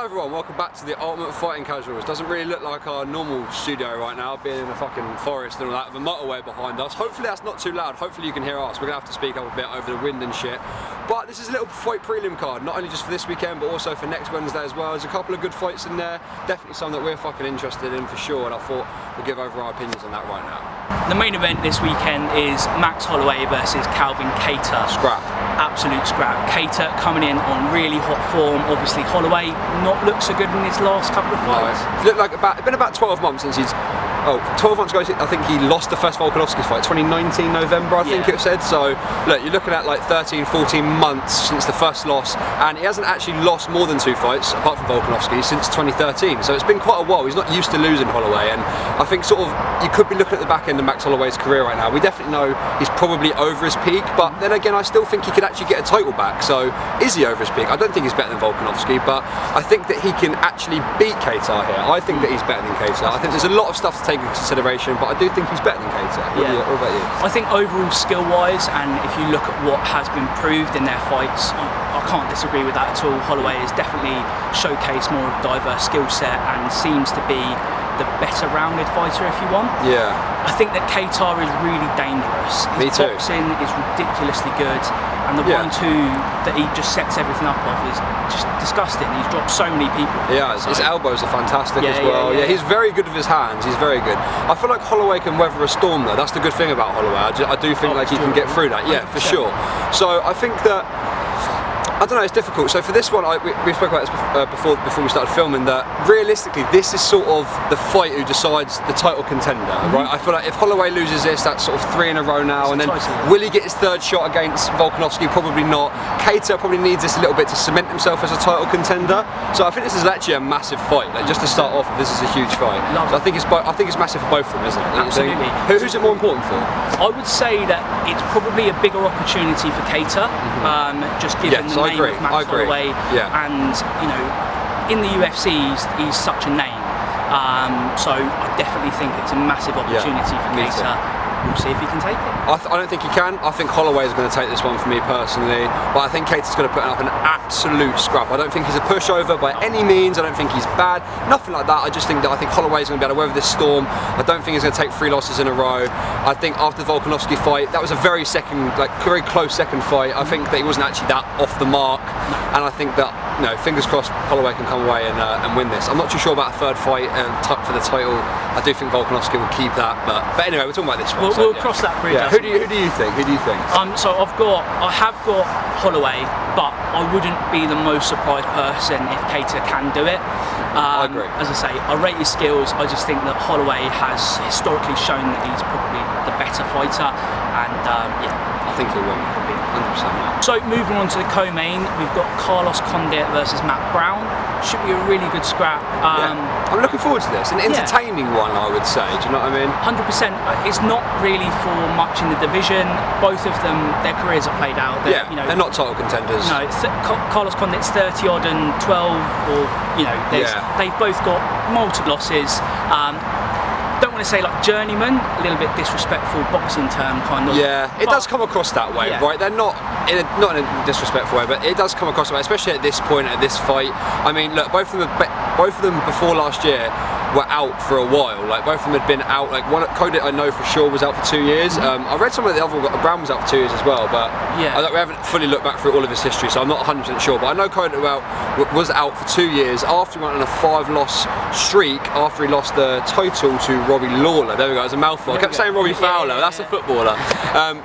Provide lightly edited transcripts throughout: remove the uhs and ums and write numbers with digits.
Hi everyone, welcome back to the Ultimate Fighting Casuals. Doesn't really look like our normal studio right now, being in a fucking forest and all that, with a motorway behind us. Hopefully that's not too loud, hopefully you can hear us. We're gonna have to speak up a bit over the wind and shit. But this is a little fight prelim card, not only just for this weekend, but also for next Wednesday as well. There's a couple of good fights in there, definitely some that we're fucking interested in for sure, and I thought we'd give over our opinions on that right now. The main event this weekend is Max Holloway versus KATTAR. Scrap. Absolute scrap. KATTAR coming in on really hot form. Obviously Holloway not looked so good in his last couple of fights. No, it's looked like it's been about 12 months since he's 12 months ago, I think he lost the first Volkanovski fight, 2019 November, I think it said. So, look, you're looking at like 13, 14 months since the first loss, and he hasn't actually lost more than 2 fights, apart from Volkanovski, since 2013. So it's been quite a while. He's not used to losing Holloway, and I think sort of you could be looking at the back end of Max Holloway's career right now. We definitely know he's probably over his peak, but then again, I still think he could actually get a title back. So, is he over his peak? I don't think he's better than Volkanovski, but I think that he can actually beat KATTAR here. I think that he's better than KATTAR. I think there's a lot of stuff to take into consideration, but I do think he's better than KATTAR. What about you? I think overall skill-wise, and if you look at what has been proved in their fights, I can't disagree with that at all. Holloway has definitely showcased more of a diverse skill set and seems to be the better rounded fighter, if you want. Yeah. I think that KATTAR is really dangerous. His boxing is ridiculously good, and the 1-2 that he just sets everything up of is just disgusting. He's dropped so many people. Yeah, his elbows are fantastic as well. Yeah, he's very good with his hands. He's very good. I feel like Holloway can weather a storm though. That's the good thing about Holloway. I do think like he can get through that. Yeah, for sure. So I think that, I don't know, it's difficult. So for this one, we spoke about this before we started filming, that realistically this is sort of the fight who decides the title contender, right? I feel like if Holloway loses this, that's sort of 3 in a row now, and then will he get his 3rd shot against Volkanovski? Probably not. KATTAR probably needs this a little bit to cement himself as a title contender. So I think this is actually a massive fight. Like, just to start off, this is a huge fight. So I think it's massive for both of them, isn't it? Absolutely. Who's it more important for? I would say that it's probably a bigger opportunity for KATTAR, just given the name of Max Holloway, and you know, in the UFC he's such a name. So I definitely think it's a massive opportunity for KATTAR. We'll see if he can take it. I don't think he can. I think Holloway is going to take this one for me personally, but I think KATTAR's going to put up an absolute scrap. I don't think he's a pushover by any means. I don't think he's bad. Nothing like that. I just think that Holloway's going to be able to weather this storm. I don't think he's going to take 3 losses in a row. I think after the Volkanovski fight, that was a very close second fight. I think that he wasn't actually that off the mark, and I think that, you know, fingers crossed, Holloway can come away and win this. I'm not too sure about a 3rd fight for the title. I do think Volkanovski will keep that, but anyway, we're talking about this one. We'll cross that bridge. Yeah. Who do you think? So I have got Holloway, but I wouldn't be the most surprised person if KATTAR can do it. I agree. As I say, I rate his skills. I just think that Holloway has historically shown that he's probably the better fighter, and I think he will. 100%. So moving on to the co-main, we've got Carlos Condit versus Matt Brown. Should be a really good scrap. I'm looking forward to this. An entertaining one, I would say. Do you know what I mean? 100%. It's not really for much in the division. Both of them, their careers are played out. They're not title contenders. No, Carlos Condit's 30 odd and 12, or they've both got multiple losses. Don't want to say like journeyman, a little bit disrespectful boxing term kind of. Yeah, it does come across that way, right? They're not in a disrespectful way, but it does come across that way, especially at this point, at this fight. I mean, look, both of them before last year were out for a while. Like, both of them had been out. Like, Condit, I know for sure, was out for 2 years. I read some of the other. Brown was out for 2 years as well, but we haven't fully looked back through all of his history, so I'm not 100% sure. But I know Condit was out for 2 years after he went on a 5-loss streak after he lost the title to Robbie Lawler. There we go. It was a mouthful. I kept saying Robbie Fowler. That's a footballer.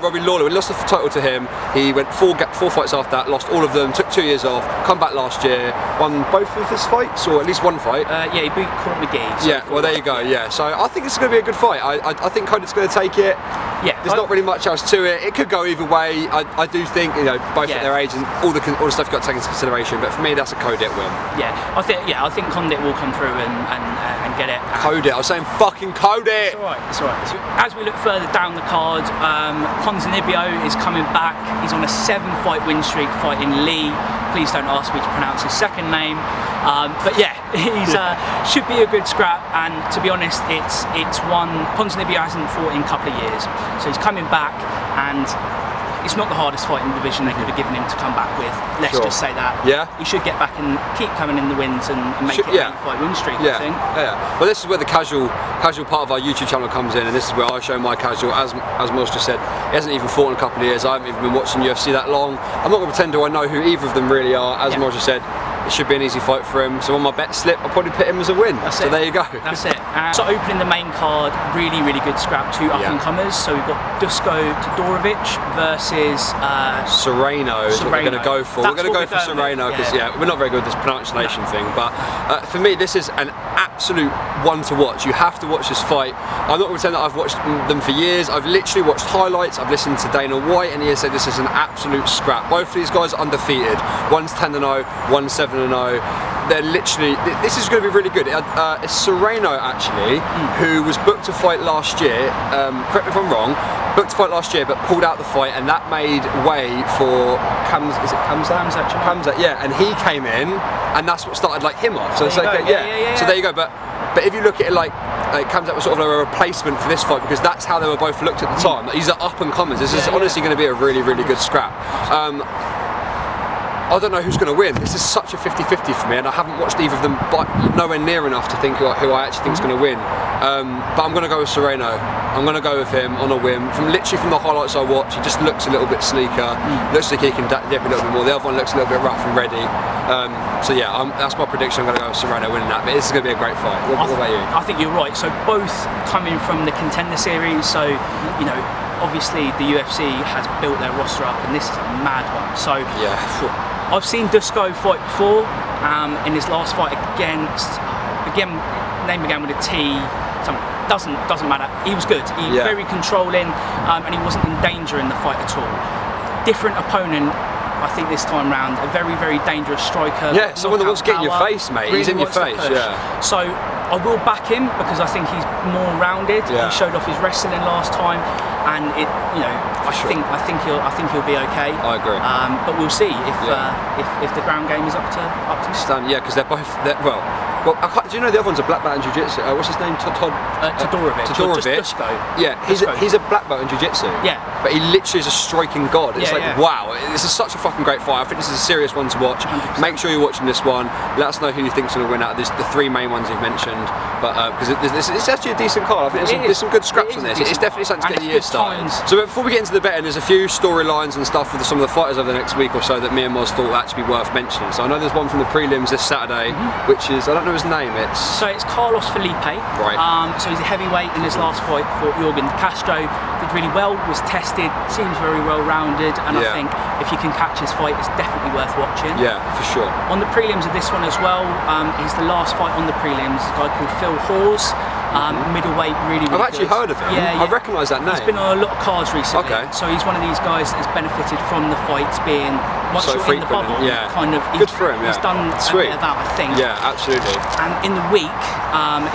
Robbie Lawler. We lost the title to him. He went 4 fights after that. Lost all of them. Took 2 years off. Come back last year. Won both of his fights, or at least one fight. He beat Court McGee. Well there you go. So I think it's going to be a good fight. I think Condit's going to take it. There's not really much else to it. It could go either way. I do think, you know, both at their age and all the stuff you've got to take into consideration. But for me, that's a Condit win. I think Condit will come through and get it. Condit. I was saying fucking Condit. It's alright. As we look further down the card, Ponzinibbio is coming back. He's on a 7-fight win streak fighting Lee. Please don't ask me to pronounce his second name. But he's should be a good scrap. And to be honest, it's one Ponzinibbio hasn't fought in a couple of years, so he's coming back, and it's not the hardest fight in the division they could have given him to come back with. Let's just say that. Yeah. He should get back and keep coming in the wins and make it a 5 win streak, I think. Yeah. Well, this is where the casual part of our YouTube channel comes in, and this is where I show my casual. As Moz just said, he hasn't even fought in a couple of years. I haven't even been watching UFC that long. I'm not going to pretend I know who either of them really are. As Moz just said, it should be an easy fight for him. So on my bet slip, I'll probably put him as a win. So there you go. That's it. So opening the main card, really good scrap. 2 up-and-comers. So we've got Dusko Todorovic versus Serrano is what we're going to go for. We're going to go for Serrano because we're not very good with this pronunciation thing. But for me, this is an absolute one to watch. You have to watch this fight. I'm not going to pretend that I've watched them for years. I've literally watched highlights. I've listened to Dana White, and he has said this is an absolute scrap. Both of these guys are undefeated. One's 10-0, one's 7-0. They're literally, this is going to be really good. It's Serrano actually, who was booked to fight last year, correct me if I'm wrong, booked to fight last year but pulled out the fight, and that made way for Khamzat, yeah, and he came in and that's what started like him off. So it's like, so there you go. But if you look at it like Khamzat was sort of a replacement for this fight because that's how they were both looked at the time. These are up and comers. This is honestly going to be a really good scrap. I don't know who's going to win. This is such a 50-50 for me, and I haven't watched either of them but nowhere near enough to think who I actually think is going to win. But I'm going to go with Serrano. I'm going to go with him on a whim. From the highlights I watch, he just looks a little bit sleeker. Looks like he can dip a little bit more. The other one looks a little bit rough and ready. So yeah, that's my prediction. I'm going to go with Serrano winning that. But this is going to be a great fight. What about you? I think you're right. So both coming from the Contender Series. So obviously the UFC has built their roster up, and this is a mad one. So I've seen Dusko fight before. In his last fight against, name began with a T. Doesn't matter. He was good. He was very controlling, and he wasn't in danger in the fight at all. Different opponent, I think this time round. A very dangerous striker. Yeah, someone that wants to get in your face, mate. Really, he's in your face. Yeah. So I will back him because I think he's more rounded. He showed off his wrestling last time, and I think he'll be okay. I agree. But we'll see if the ground game is up to stand. Yeah, because they're both well, do you know the other one's a black belt in jiu-jitsu? What's his name? Todorovic. Yeah, he's a black belt in jiu-jitsu. Yeah. But he literally is a striking god. It's wow, this is such a fucking great fight. I think this is a serious one to watch. 100%. Make sure you're watching this one. Let us know who you think's going to win out of the 3 main ones you've mentioned. But because it's actually a decent card. I think there's some good scraps on this. It's definitely something to get the year started. So before we get into the betting, there's a few storylines and stuff with some of the fighters over the next week or so that me and Moz thought would actually be worth mentioning. So I know there's one from the prelims this Saturday, which is, I don't know his name. It's Carlos Felipe. Right. So he's a heavyweight in his last fight for Jorgen Castro. Did really well, was tested, seems very well rounded, and I think if you can catch his fight, it's definitely worth watching. Yeah, for sure. On the prelims of this one as well, he's the last fight on the prelims, a guy called Phil Hawes. Middleweight, really I've actually heard of him. I recognise that name. He's been on a lot of cards recently. Okay. So he's one of these guys that has benefited from the fights being once so you're in the bubble. Kind of. Good for him. He's done a bit of that, I think. Yeah, absolutely. And in the week,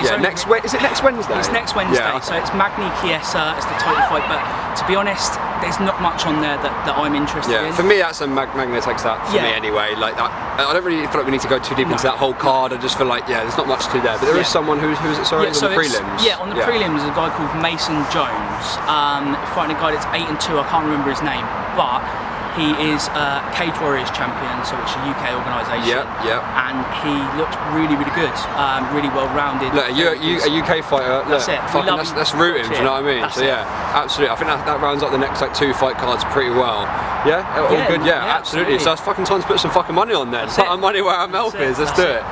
is it next Wednesday? It's next Wednesday. Yeah, okay. So it's Magny Chiesa as the title fight, but to be honest, there's not much on there that I'm interested in. For me, that's a Magna takes that for me anyway. Like I don't really feel like we need to go too deep into that whole card. I just feel like there's not much to there. But there is someone who's it? Sorry, on the prelims. On the prelims, a guy called Mason Jones, fighting a guy that's 8-2. I can't remember his name, but he is Cage Warriors champion, so it's a UK organisation. And he looked really good, really well rounded. Look, a UK fighter. That's it. That's rooting. Do you know what I mean? So absolutely. I think that rounds up the next 2 fight cards pretty well. Yeah, all good. Yeah, absolutely. So it's fucking time to put some fucking money on then. Put our money where our mouth is. Let's do it.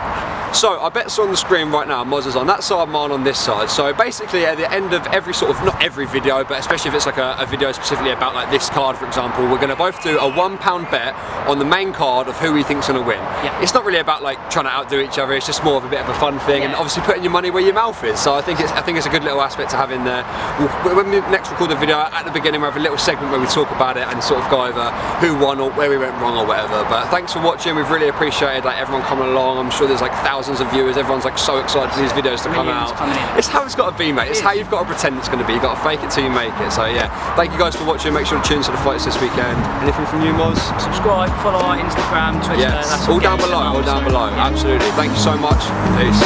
So our bets on the screen right now. Moz is on that side, mine on this side. So basically at the end of every not every video, but especially if it's like a video specifically about like this card, for example, we're going to both do a £1 bet on the main card of who we think's going to win. It's not really about like trying to outdo each other. It's just more of a bit of a fun thing, and obviously putting your money where your mouth is. So I think it's a good little aspect to have in there. When we next record the video, at the beginning we'll have a little segment where we talk about it and sort of go over who won or where we went wrong or whatever. But thanks for watching. We've really appreciated like everyone coming along. I'm sure there's like thousands of viewers. Everyone's like so excited for these videos to come out. It's how it's got to be, mate. It's how you've got to pretend it's going to be. You've got to fake it till you make it. So yeah, thank you guys for watching. Make sure to tune to the fights this weekend. Anything from you, Moz? Subscribe, follow our Instagram, Twitter. All down below. Absolutely. Thank you so much. Peace.